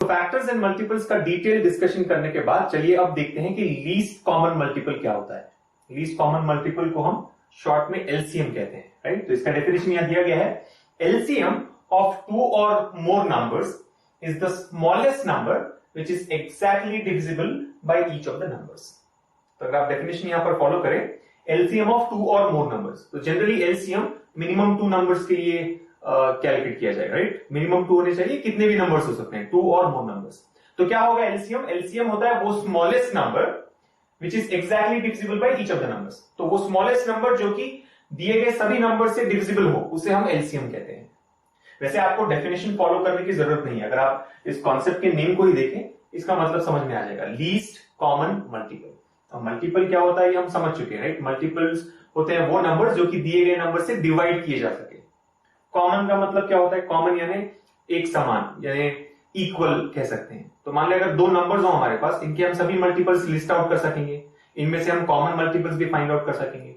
Factors and multiples का detail discussion करने के बाद चलिए अब देखते हैं कि लीस्ट कॉमन मल्टीपल क्या होता है। लीस्ट कॉमन मल्टीपल को हम शॉर्ट में एलसीएम कहते हैं, राइट। तो इसका डेफिनेशन यहां दिया गया है, एलसीएम ऑफ टू और मोर numbers is the smallest number which is exactly divisible by each of the numbers. तो अगर आप डेफिनेशन यहां पर फॉलो करें, एलसीएम ऑफ टू और मोर नंबर्स, तो generally LCM minimum two numbers के लिए कैलकुलेट किया जाएगा, राइट। मिनिमम टू होने चाहिए, कितने भी नंबर्स हो सकते हैं, टू और मोर नंबर्स। तो क्या होगा एलसीएम? एलसीएम होता है वो smallest number which is exactly divisible by each of the numbers. तो वो स्मॉलेस्ट नंबर जो कि दिए गए सभी नंबर से डिविजिबल हो, उसे हम एलसीएम कहते हैं। वैसे आपको डेफिनेशन फॉलो करने की जरूरत नहीं है, अगर आप इस कॉन्सेप्ट के नेम को ही देखें इसका मतलब समझ में आ जाएगा। Least common multiple. तो मल्टीपल क्या होता है ये हम समझ चुके हैं, राइट। मल्टीपल्स होते हैं वो नंबर जो कि दिए गए नंबर से डिवाइड किए जा सके। कॉमन का मतलब क्या होता है? कॉमन यानी एक समान, यानी इक्वल कह सकते हैं। तो मान लिया अगर दो नंबर्स हो हमारे पास, इनके हम सभी मल्टीपल्स लिस्ट आउट कर सकेंगे, इनमें से हम कॉमन मल्टीपल्स भी फाइंड आउट कर सकेंगे।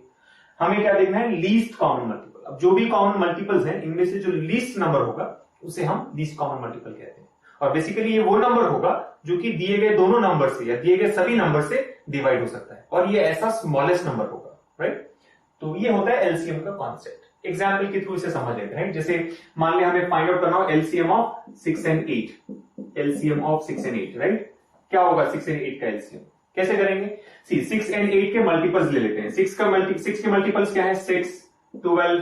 हमें क्या देखना है? Least common multiple. अब जो भी कॉमन मल्टीपल्स हैं इनमें से जो लीस्ट नंबर होगा उसे हम लीस्ट कॉमन मल्टीपल कहते हैं। और बेसिकली ये वो नंबर होगा जो कि दिए गए दोनों नंबर से या दिए गए सभी नंबर से डिवाइड हो सकता है, और ये ऐसा स्मॉलेस्ट नंबर होगा, राइट। तो ये होता है एलसीएम का कॉन्सेप्ट। एग्जाम्पल के थ्रू इसे समझ लेते हैं, जैसे मान लिया हमें फाइंड आउट करना हो LCM of 6 and 8। LCM of 6 and 8, right. क्या होगा 6 एंड 8 का एलसीएम? कैसे करेंगे? सी 6 एंड 8 के मल्टीपल्स ले लेते हैं। 6 के मल्टीपल्स क्या है? 6, 12,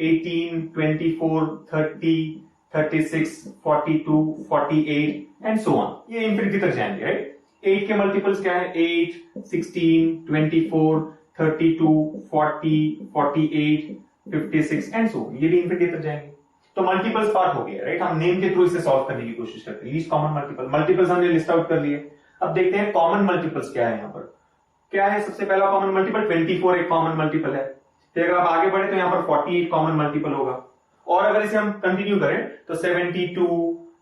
18, 24, 30, 36, 42, 48 एंड सो ऑन। ये इंफिनिटी तक जाएंगे, राइट। 8 के मल्टीपल्स क्या है? 8, 16, 24, 32, 40, 48, 56 एंड सो ऑन। ये भी इंफिनिटी तक जाएंगे। तो मल्टीपल्स पार्ट हो गया, राइट। हम नेम के थ्रू इसे सॉल्व करने की कोशिश करते हैं। लीस्ट कॉमन मल्टीपल, मल्टीपल्स हमने लिस्ट आउट कर लिए। अब देखते हैं कॉमन मल्टीपल्स क्या है। यहाँ पर क्या है? सबसे पहला कॉमन मल्टीपल 24 एक कॉमन मल्टीपल है। फिर अगर आप आगे बढ़े तो यहाँ पर 48 कॉमन मल्टीपल होगा, और अगर इसे हम कंटिन्यू करें तो 72,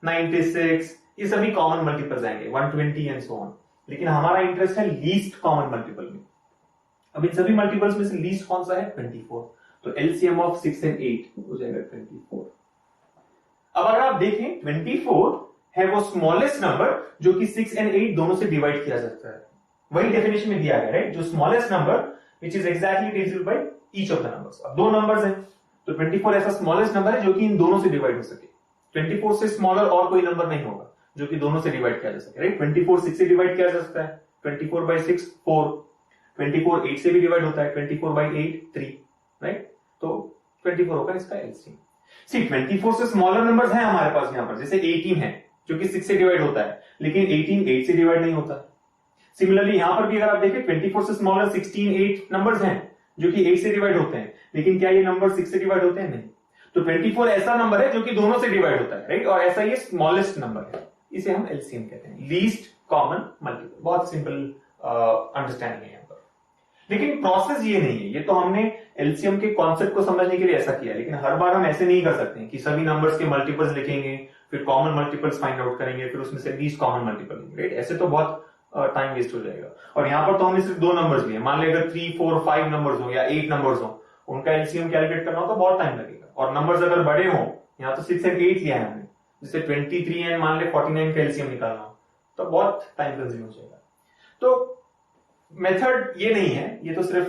96 ये सभी कॉमन मल्टीपल्स आएंगे, 120 एंड सो ऑन। लेकिन हमारा इंटरेस्ट है लीस्ट कॉमन मल्टीपल में। अब इन सभी मल्टीपल्स में से लीस्ट कौन सा है? 24। तो एलसीएम ऑफ 6 एंड 8 हो जाएगा 24। अब अगर आप देखें 24 है वो स्मॉलेस्ट नंबर जो कि 6 एंड 8 दोनों से डिवाइड किया जा सकता है। वही डेफिनेशन में दिया गया, राइट। जो smallest number which is exactly divisible by each of the numbers. अब दो नंबर्स हैं तो 24 ऐसा स्मॉलेस्ट नंबर है जो कि इन दोनों से डिवाइड हो सके। 24 से स्मॉलर और कोई नंबर नहीं होगा जो कि दोनों से डिवाइड किया जा सके, राइट। 24 6 से डिवाइड किया जा सकता है, 24 by 6 4, 24 8 से भी डिवाइड होता है, 24 by 8 3, राइट। तो 24 होगा इसका एलसीएम। सी 24 से स्मॉलर नंबर्स हैं हमारे पास यहाँ पर, जैसे 18 है जो कि 6 से डिवाइड होता है, लेकिन 18 8 से डिवाइड नहीं होता। सिमिलरली यहां पर भी अगर आप देखें 24 से स्मॉलर 16 8 नंबर्स हैं जो कि 8 से डिवाइड होते हैं, लेकिन क्या ये नंबर 6 से डिवाइड होते हैं? नहीं। तो 24 ऐसा नंबर है जो कि दोनों से डिवाइड होता है, राइट। और ऐसा ये स्मॉलेस्ट नंबर है, इसे हम एलसीएम कहते हैं, लीस्ट कॉमन मल्टीपल। बहुत सिंपल अंडरस्टैंडिंग है यहाँ पर। लेकिन प्रोसेस ये नहीं है, ये तो हमने एलसीएम के कॉन्सेप्ट को समझने के लिए ऐसा किया, लेकिन हर बार हम ऐसे नहीं कर सकते कि सभी नंबर्स के मल्टीपल्स लिखेंगे, फिर कॉमन मल्टीपल्स फाइंड आउट करेंगे, फिर उसमें से लीस्ट कॉमन मल्टीपल, राइट। ऐसे तो बहुत टाइम वेस्ट हो जाएगा। और यहाँ पर तो हमने सिर्फ दो नंबर्स लिए, मान लिया अगर 3 4 5 नंबर्स हो या 8 नंबर्स हो, उनका एलसीएम कैलकुलेट करना हो तो बहुत टाइम लगेगा। और नंबर्स अगर बड़े हो, यहाँ तो 6 एंड 8 लिया है हमने, जैसे 23 एंड मान ले 49 का एलसीएम निकालना हो तो बहुत टाइम कंज्यूम हो जाएगा। तो मेथड ये नहीं है, ये तो सिर्फ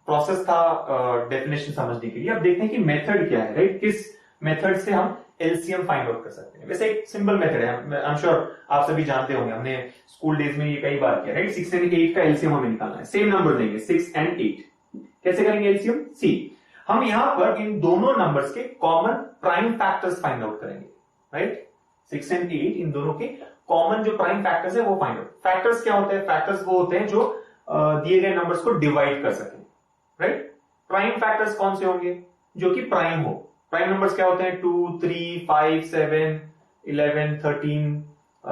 प्रोसेस था डेफिनेशन समझने के लिए। अब देखते हैं कि मेथड क्या है, राइट। किस मेथड से हम एलसीएम फाइंड आउट कर सकते हैं। वैसे एक सिंपल मेथड है, आई एम श्योर आप सभी जानते होंगे, हमने स्कूल डेज में ये कई बार किया, राइट। 6 एंड 8 का एलसीएम हमें निकालना है। सेम नंबर देंगे 6 एंड 8। कैसे करेंगे एलसीएम? सी हम यहां पर इन दोनों नंबर्स के common prime factors find out करेंगे, राइट। 6 एंड 8 इन दोनों के कॉमन जो प्राइम फैक्टर्स है वो फाइंड आउट। फैक्टर्स क्या होते हैं? फैक्टर्स वो होते हैं जो दिए गए नंबर्स को डिवाइड कर सके, राइट। प्राइम फैक्टर्स कौन से होंगे? जो कि प्राइम हो। प्राइम नंबर्स क्या होते हैं? 2 3 5 7 11 13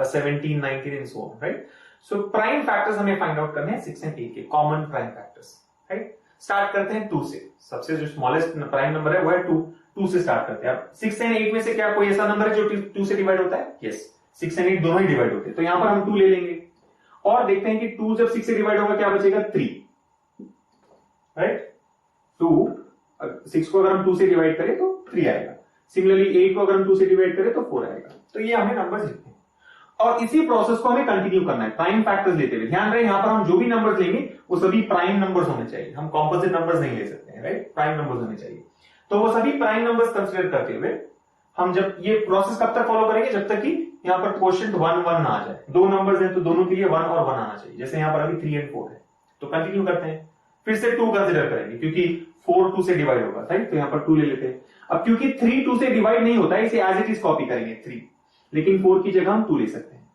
17 19 and so on, right. So prime factors हमें फाइंड आउट करने हैं 6 एंड 8 के common prime factors, right. Start करते हैं 2 से। सबसे जो स्मॉलेस्ट प्राइम नंबर है वो है 2 से स्टार्ट करते हैं। अब 6 एंड 8 में से क्या कोई ऐसा नंबर है जो 2 से डिवाइड होता है? यस, 6 एंड 8 दोनों ही डिवाइड होते हैं। तो यहां पर हम 2 ले लेंगे और देखते हैं कि 2 जब 6 से डिवाइड होगा क्या बचेगा? 3, राइट। 6 को अगर हम 2 से डिवाइड करें तो 3 आएगा। सिमिलरली 8 को अगर हम 2 से डिवाइड करें तो 4 आएगा। तो ये हमें नंबर लिखते हैं। और इसी प्रोसेस को हमें कंटिन्यू करना है प्राइम फैक्टर्स लेते हुए। ध्यान रहे यहां पर हम जो भी नंबर्स लेंगे वो सभी प्राइम नंबर्स होने चाहिए, हम कॉम्पोजिट नंबर्स नहीं ले सकते हैं, राइट, प्राइम नंबर्स होने चाहिए। तो वो सभी प्राइम नंबर्स कंसिडर करते हुए हम जब ये प्रोसेस कब तक फॉलो करेंगे, जब तक कि यहां पर क्वोशिएंट 1 1 ना आ जाए। दो नंबर्स हैं तो दोनों के लिए 1 और 1 आना चाहिए, जैसे यहां पर अभी 3 और 4 है। तो कंटिन्यू करते हैं, फिर से 2 कंसिडर करेंगे क्योंकि 4 2 से डिवाइड होगा, राइट, तो यहां पर 2 ले लेते हैं। अब क्योंकि 3 2 से डिवाइड नहीं होता है, इसे एज इट इज कॉपी करेंगे 3, लेकिन 4 की जगह हम 2 ले सकते हैं।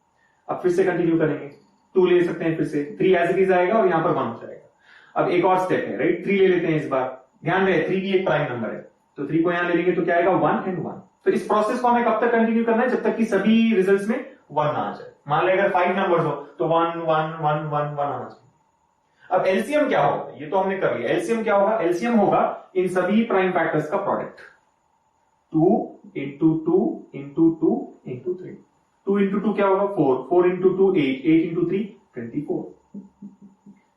अब फिर से कंटिन्यू करेंगे, 2 ले सकते हैं, फिर से 3 एज इट इज आएगा और यहां पर 1 हो जाएगा। अब एक और स्टेप है, राइट, 3 ले लेते हैं इस बार। ध्यान रहे 3 भी एक प्राइम नंबर है, तो 3 को यहां ले लेंगे तो क्या आएगा 1 और 1। तो इस प्रोसेस को हमें कब तक कंटिन्यू करना है, जब तक कि सभी रिजल्ट्स में 1 ना आ जाए। मान लें अगर 5 नंबर्स हो तो 1 1 1 1 1 आना चाहिए। अब एलसीएम क्या होगा, ये तो हमने कर लिया। एलसीएम क्या होगा, एलसीएम होगा इन सभी प्राइम फैक्टर्स का product, 2 into 2 into 2 into 3। 2 into 2 क्या होगा 4, 4 इंटू 2 8, 8 इंटू 3 24।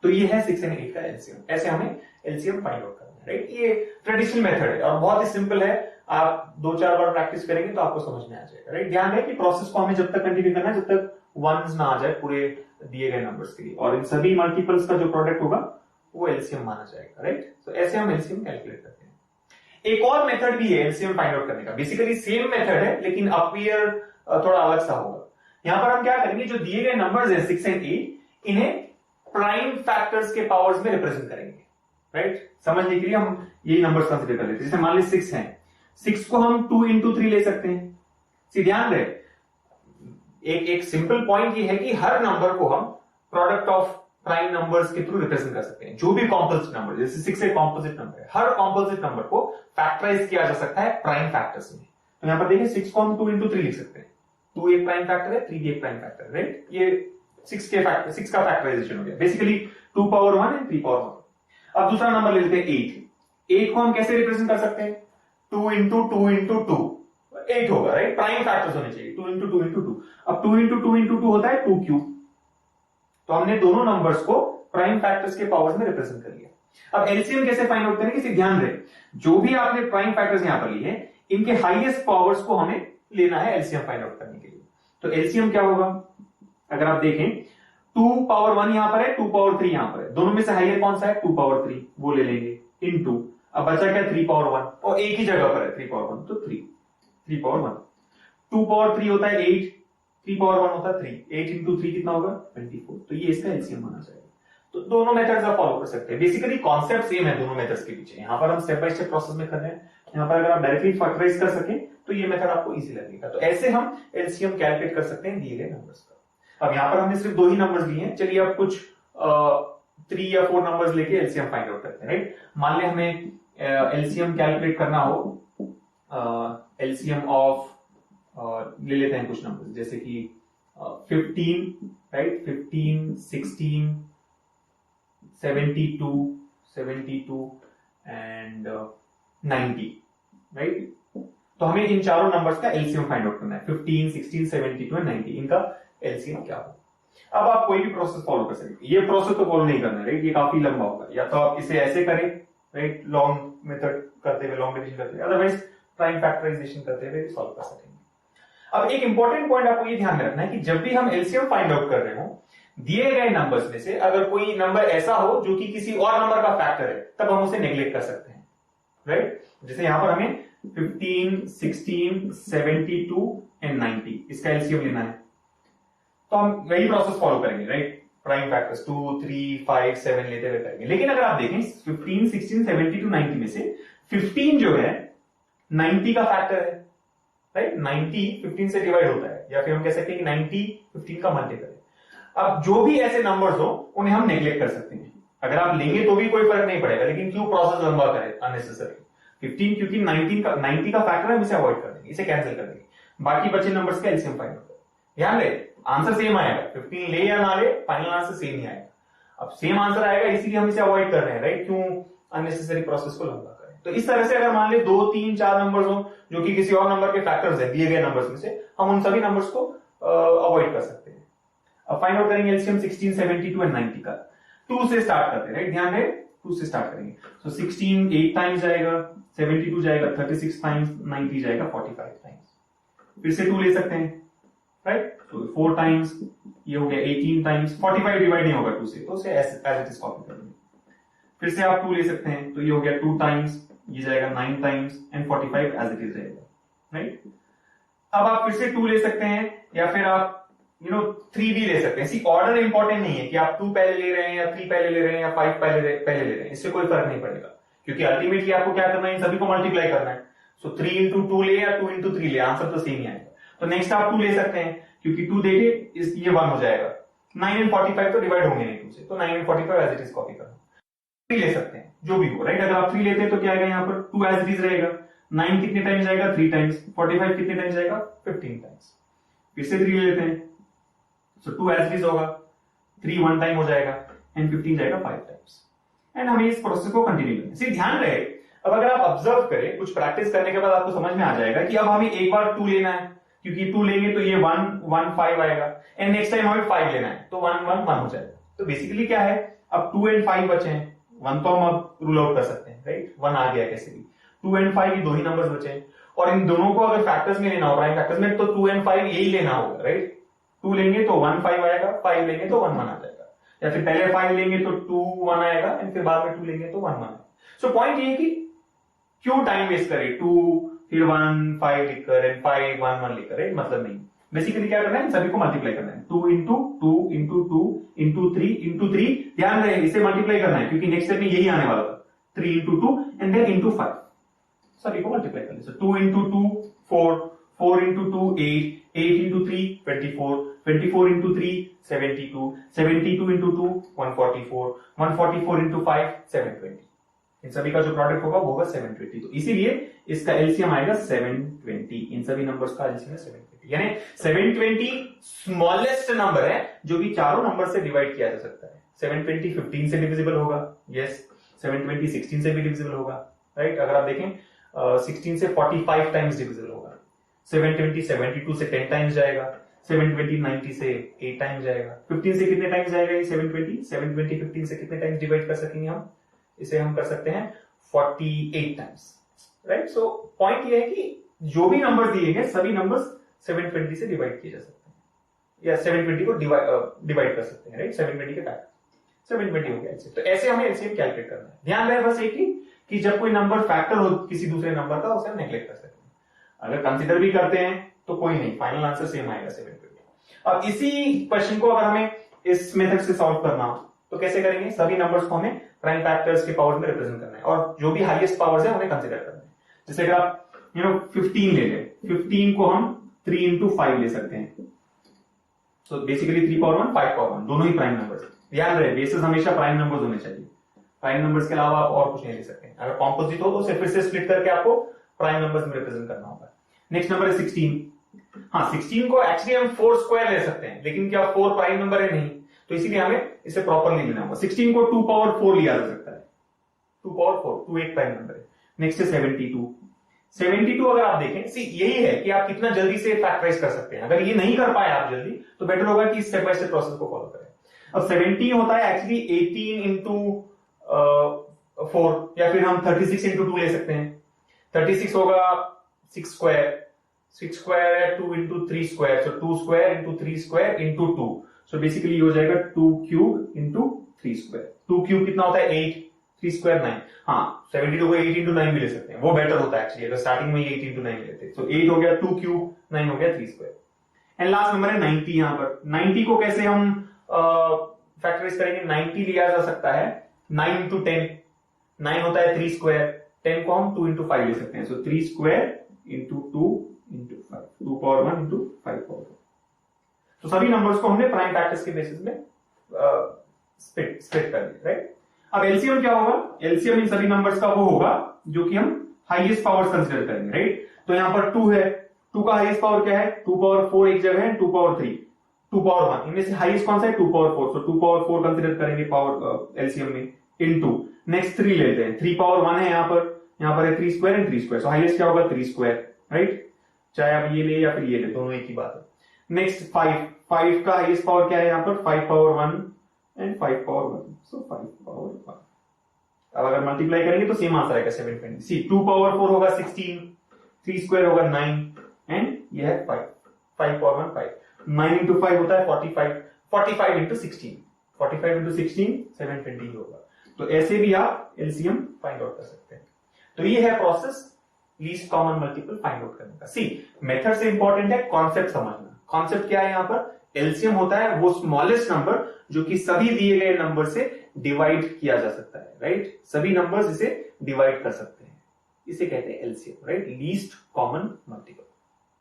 तो ये है 6 और 8 का एलसीएम। ऐसे हमें एलसीएम फाइंड आउट करना है, राइट। ये ट्रेडिशनल मेथड है और बहुत ही सिंपल है। आप 2-4 बार प्रैक्टिस करेंगे तो आपको समझ में आ जाएगा, राइट। ध्यान रहे कि प्रोसेस को हमें जब तक कंटिन्यू करना है जब तक वंस ना आ जाए पूरे दिए गए नंबर्स के लिए, और इन सभी मल्टीपल्स का जो प्रोडक्ट होगा वो एलसीएम माना जाएगा, राइट। तो ऐसे हम एलसीएम कैलकुलेट करते हैं। एक और मेथड भी है एलसीएम फाइंड आउट करने का, बेसिकली सेम मेथड है लेकिन अपीयर थोड़ा अलग सा होगा। यहां पर हम क्या करेंगे, जो दिए गए नंबर्स हैं 6 और 8, इन्हें प्राइम फैक्टर्स के पावर्स में रिप्रेजेंट करेंगे, राइट। समझने के लिए हम यही नंबर्स कंसीडर कर लेते हैं। जैसे मान ली 6 है, 6 को हम 2 इंटू 3 ले सकते हैं। ध्यान रहे एक सिंपल पॉइंट ये है कि हर नंबर को हम प्रोडक्ट ऑफ प्राइम नंबर्स के थ्रू रिप्रेजेंट कर सकते हैं। जो भी कॉम्पोजिट नंबर, जैसे 6 एक कॉम्पोजिट नंबर है, हर कॉम्पोजिट नंबर को फैक्टराइज किया जा सकता है प्राइम फैक्टर्स में। तो यहां पर देखिए 6 को हम 2 इंटू 3 लिख सकते हैं। 2 एक प्राइम फैक्टर है, 3 भी एक प्राइम फैक्टर है, राइट। ये 6 का फैक्टराइजेशन हो गया, बेसिकली 2 पावर 1 एंड 3 पावर 1। अब दूसरा नंबर ले लेते हैं 8। 8 को हम कैसे रिप्रेजेंट कर सकते हैं, 2 इंटू 2 इंटू 2, 8 होगा, राइट। प्राइम फैक्टर्स होने चाहिए, 2 इंटू 2 इंटू 2। अब 2 इंटू 2 इंटू 2 होता है 2 क्यूब। तो हमने दोनों नंबर्स को प्राइम फैक्टर्स के पावर्स में रिप्रेजेंट कर लिया। अब एलसीएम कैसे फाइंड आउट करेंगे, इसे ध्यान रहे जो भी आपने प्राइम फैक्टर्स यहां पर लिए हैं इनके हाईएस्ट पावर्स को हमें लेना है एलसीएम फाइंड आउट करने के लिए। तो एलसीएम क्या होगा, अगर आप देखें 2 पावर 1 यहां पर है, 2 पावर 3 यहां पर है, दोनों में से हाईएस्ट कौन सा है 2 पावर 3, वो ले लेंगे इनटू, अब बचा क्या 3 पावर 1, और एक ही जगह पर है 3 पावर 1, तो 3 पावर 1। 2 पावर 3 होता है 8, 3 पावर 1 होता है 3, 8 इंटू 3 कितना होगा 24। तो ये इसका एलसीएम माना जाएगा। तो दोनों मेथड्स आप फॉलो कर सकते हैं, बेसिकली कॉन्सेप्ट सेम है दोनों मेथड्स के पीछे। यहां पर हम स्टेप बाय स्टेप प्रोसेस में कर रहे हैं, यहां पर अगर आप डायरेक्टली फैक्टराइज कर सकें तो ये मेथड आपको इजी लगेगा। तो ऐसे हम एलसीएम कैलकुलेट कर सकते हैं दिए गए नंबर्स का। अब यहां पर हमने सिर्फ 2 ही नंबर्स लिए हैं, चलिए अब कुछ 3 या 4 नंबर्स लेके एलसीएम फाइंड आउट करते हैं, राइट। मान लें हमें एलसीएम कैलकुलेट करना हो, एलसीएम ऑफ ले लेते हैं कुछ नंबर, जैसे कि 15, राइट, 15, 16, 72 एंड 90, राइट। तो हमें इन चारों नंबर्स का एलसीएम फाइंड आउट करना है, 15, 16, 72 एंड 90, इनका एलसीएम क्या होगा। अब आप कोई भी प्रोसेस फॉलो कर सकते हैं, ये प्रोसेस तो फॉलो नहीं करना है, राइट, ये काफी लंबा होगा। या तो आप इसे ऐसे करें, राइट, लॉन्ग मेथड करते हुए, लॉन्ग डिवीजन करते हुए, अदरवाइज प्राइम फैक्टराइजेशन करते हुए सॉल्व कर सकेंगे। अब एक इंपॉर्टेंट पॉइंट आपको ये ध्यान में रखना है कि जब भी हम एलसीएम फाइंड आउट कर रहे हो दिए गए नंबर्स में से अगर कोई नंबर ऐसा हो जो कि किसी और नंबर का फैक्टर है, तब हम उसे नेग्लेक्ट कर सकते हैं, राइट। जैसे यहां पर हमें 15, 16, 72 एंड 90 इसका एलसीएम लेना है, तो हम वही प्रोसेस फॉलो करेंगे, राइट। प्राइम फैक्टर्स 2, 3, 5, 7 लेते हुए करेंगे। लेकिन अगर आप देखें 15, 16, 72, 90 में से 15 जो है 90 का फैक्टर है, राइट। 90 15 से डिवाइड होता है, या फिर हम कह सकते हैं कि 90 15 का मल्टीपल है। अब जो भी ऐसे नंबर्स हो उन्हें हम नेग्लेक्ट कर सकते हैं, अगर आप लेंगे तो भी कोई फर्क नहीं पड़ेगा, लेकिन क्यों प्रोसेस लंबा करें अननेसेसरी। 15 क्योंकि 90 का फैक्टर है, हम इसे अवॉइड कर देंगे, इसे कैंसिल कर देंगे, बाकी बचे नंबर्स का एलसीएम फाइंड आउट करें। ध्यान रहे आंसर सेम आएगा, 15 ले या ना ले फाइनल आंसर सेम ही आएगा। अब सेम आंसर आएगा इसीलिए हम इसे अवॉइड कर रहे हैं, राइट, क्यों अननेसेसरी प्रोसेस को लंबा करें। तो इस तरह से अगर मान ले 2, 3, 4 नंबर्स हो जो कि किसी और नंबर के फैक्टर्स है दिए गए नंबर्स में से, हम उन सभी नंबर्स को अवॉइड कर सकते हैं। अब फाइंड आउट करेंगे एलसीएम 16, 72 एंड 90 का। 2 से स्टार्ट करते हैं, राइट, ध्यान रहे 2 से स्टार्ट करेंगे। तो 16 8 टाइम्स जाएगा, 72 जाएगा 36 टाइम्स, 90 जाएगा 45 टाइम्स। फिर से 2 ले सकते हैं, राइट। तो 4 टाइम्स, ये हो गया 18 टाइम्स, 45 डिवाइड नहीं होगा 2 से, तो उसे एज इट इज कॉपी कर देंगे। फिर से आप 2 ले सकते हैं, तो ये हो गया 2 टाइम्स, ये जाएगा 9 times and 45 as it is रहेगा, राइट। अब आप फिर से 2 ले सकते हैं या फिर आप 3 भी ले सकते हैं। सी ऑर्डर इंपॉर्टेंट नहीं है कि आप 2 पहले ले रहे हैं या 3 पहले ले रहे हैं या 5 पहले ले रहे हैं, इससे कोई फर्क नहीं पड़ेगा, क्योंकि अल्टीमेटली आपको क्या करना है, इन सभी को मल्टीप्लाई करना है। सो 3 इंटू 2 ले या 2 इंटू 3 ले, आंसर तो सेम ही आएगा। तो नेक्स्ट आप 2 ले सकते हैं, क्योंकि 2 देखे ये 1 हो जाएगा। 9 एंड 45 तो डिवाइड होंगे नहीं 2 से, तो 9 and 45 as it is copy करना। 3 ले सकते हैं, जो भी हो, राइट। अगर आप 3 लेते हैं तो क्या आएगा यहाँ पर, 2 एज इट इज रहेगा। 9 कितने टाइम्स जाएगा, 3 टाइम्स। 45 कितने टाइम्स जाएगा, 15 टाइम्स। फिर से 3 लेते हैं, सो 2 एज इट इज होगा, 3 1 टाइम हो जाएगा एंड 15 जाएगा 5 टाइम्स। एंड हमें इस प्रोसेस को कंटिन्यू करना है। ध्यान रहे, अब अगर आप ऑब्जर्व करें, कुछ प्रैक्टिस करने के बाद आपको समझ में आ जाएगा कि अब हमें एक बार 2 लेना है, क्योंकि 2 लेंगे तो ये 1 1 5 आएगा, एंड नेक्स्ट टाइम हमें 5 लेना है, तो 1 1 1 हो जाएगा। तो बेसिकली क्या है, अब 2 एंड 5 बचे हैं, 1 तो हम अब रूल आउट कर सकते हैं, राइट। 1 आ गया कैसे भी, 2 एंड 5 ये 2 ही नंबर्स बचे हैं, और इन दोनों को अगर फैक्टर्स में लेना हो, प्राइम फैक्टर्स में, तो 2 एंड 5 यही लेना होगा, राइट। 2 लेंगे तो 1 5 आएगा, 5 लेंगे तो 1 1 आ जाएगा, या फिर पहले 5 लेंगे तो 2 1 आएगा एंड फिर बाद में 2 लेंगे तो 1 1 आएगा। सो पॉइंट ये है कि क्यों टाइम वेस्ट करें, 2 फिर 1 5 लिखकर एंड 5 1 1 लिखकर, राइट, मतलब नहीं। बेसिकली क्या करना है, सभी को मल्टीप्लाई करना है, 2 इंटू 2 इंटू 2 इंटू 3 इंटू 3, ध्यान रहे इसे मल्टीप्लाई करना है, क्योंकि नेक्स्ट स्टेप में यही आने वाला था, 3 इंटू 2 एंड देन इंटू 5, सभी को मल्टीप्लाई करना है। 2 into 2 4, 4 into 2 8, 8 into 3 24, 24 into 3 72, 72 into 2 144, 144 into 5 720, इन सभी का जो प्रोडक्ट होगा वो होगा 720। तो इसीलिए इसका एलसीएम आएगा 720, इन सभी नंबर्स का एलसीएम है 720, यानी 720 स्मॉलेस्ट नंबर है जो कि चारों नंबर से डिवाइड किया जा सकता है। 720 15 से डिविजिबल होगा, यस। 720 16 से भी डिविजिबल होगा, राइट। अगर आप देखें 16 से 45 टाइम्स डिविजिबल होगा। 720 72 से 10 टाइम्स जाएगा। 720 90 से 8 टाइम्स जाएगा। 15 से कितने टाइम्स जाएगा ये 720 15 से कितने टाइम्स डिवाइड कर सकेंगे हम, इसे हम कर सकते हैं 48 टाइम्स, राइट। सो पॉइंट ये है कि जो भी नंबर दिए गए सभी नंबर्स 720 से डिवाइड किए जा सकते हैं, या 720 को डिवाइड कर सकते हैं, राइट। 720 के फैक्टर 720 हो गया एलसीएम। तो ऐसे हमें एलसीएम कैलकुलेट करना है। ध्यान रहे बस एक ही कि जब कोई नंबर फैक्टर हो किसी दूसरे नंबर का, उसे हम नेग्लेक्ट कर सकते हैं। अगर कंसीडर भी करते हैं तो कोई नहीं, फाइनल आंसर सेम आएगा 720। अब इसी क्वेश्चन को अगर हमें इस मेथड से सॉल्व करना हो तो कैसे करेंगे, सभी नंबर्स को हमें प्राइम फैक्टर्स के पावर में रिप्रेजेंट करना है, और जो भी हाईएस्ट पावर्स है उन्हें कंसीडर करना है। जैसे अगर आप 15 ले लें, 15 को हम 3 इंटू 5 ले सकते हैं। तो बेसिकली 3 पावर 1 5 पावर 1 दोनों ही प्राइम नंबर्स। ध्यान रहे बेसिस हमेशा प्राइम नंबर्स होने चाहिए, प्राइम नंबर्स के अलावा आप और कुछ नहीं ले सकते। अगर कॉम्पोजिट हो तो उसे फिर से स्प्लिट करके आपको प्राइम नंबर्स में रिप्रेजेंट करना होगा। नेक्स्ट नंबर है 16। हाँ, 16 को एक्चुअली हम 4 स्क्वायर ले सकते हैं, लेकिन क्या 4 प्राइम नंबर है, नहीं, तो इसीलिए हमें इसे प्रॉपरली लेना होगा। 16 को 2 पावर 4 लिया जा सकता है, 2 पावर 4, 2 एक प्राइम नंबर है। नेक्स्ट है 72। 72 अगर आप देखें, सी यही है कि आप कितना जल्दी से फैक्टराइज कर सकते हैं। अगर ये नहीं कर पाए आप जल्दी, तो बेटर होगा कि स्टेप बाय स्टेप प्रोसेस को फॉलो करें। अब 70 होता है एक्चुअली 18 इंटू 4, या फिर हम 36 इंटू 2 ले सकते हैं। 36 होगा 6 स्क्वायर, 6 स्क्वायर है 2 इंटू 3 स्क्वायर, सो 2 square into 3 square into 2, so basically हो जाएगा 2 क्यूब इंटू 3 स्क्वायर। 2 क्यूब कितना होता है 8, 3 स्क्वायर 9। हाँ, 72 को 8 इंटू 9 भी ले सकते हैं, वो बेटर होता है एक्चुअली, अगर स्टार्टिंग में 8 इंटू 9 लेते हैं। सो 8 हो गया 2 क्यूब, 9 हो गया 3 स्क्वायर। एंड लास्ट नंबर है 90। यहां पर 90 को कैसे हम फैक्टराइज करेंगे, 90 लिया जा सकता है 9 इंटू 10, 9 होता है 3 स्क्वायर, 10 को हम 2 इंटू 5 ले सकते हैं, सो 3 square into 2 into 5, 2 power 1 into 5 power 1। तो सभी नंबर्स को हमने प्राइम फैक्टर्स के बेसिस में स्प्लिट कर दिया, राइट। अब एलसीएम क्या होगा, एलसीएम इन सभी नंबर्स का वो होगा जो कि हम हाईएस्ट पावर्स कंसीडर करेंगे, राइट। तो यहां पर 2 है, 2 का हाईएस्ट पावर क्या है, 2 पावर 4 एक जगह है, 2 पावर 3, 2 पावर 1, इनमें से हाईएस्ट कौन सा है 2 पावर 4, सो 2 पावर 4 कंसीडर करेंगे पावर एलसीएम में, इनटू नेक्स्ट 3 लेते हैं, 3 पावर 1 है यहां पर है 3 square and 3 square, so highest क्या होगा 3 स्क्वायर, राइट। चाहे आप ये ले या फिर ये ले, दोनों एक ही बात है। नेक्स्ट 5 का हाईएस्ट पावर क्या है यहां पर 5 power 1 and 5 power 1, so 5 power 1। अब अगर मल्टीप्लाई करेंगे तो सेम आंसर आएगा 720। सी 2 पावर 4 होगा 16, 3 स्क्वायर होगा 9 एंड ये है 5 पावर 1 5। 9 इंटू 5 होता है 45, 45 इंटू 16, 45 इंटू 16 720 होगा। तो ऐसे भी आप एलसीएम फाइंड आउट कर सकते हैं। तो ये है process least common multiple find out करने का। सी मेथड से इंपॉर्टेंट है कॉन्सेप्ट समझना। कॉन्सेप्ट क्या है? यहां पर एलसीएम होता है वो स्मॉलेस्ट नंबर जो कि सभी दिए गए नंबर से डिवाइड किया जा सकता है, राइट? सभी नंबर्स इसे डिवाइड कर सकते हैं, इसे कहते हैं LCM, right? Least common multiple.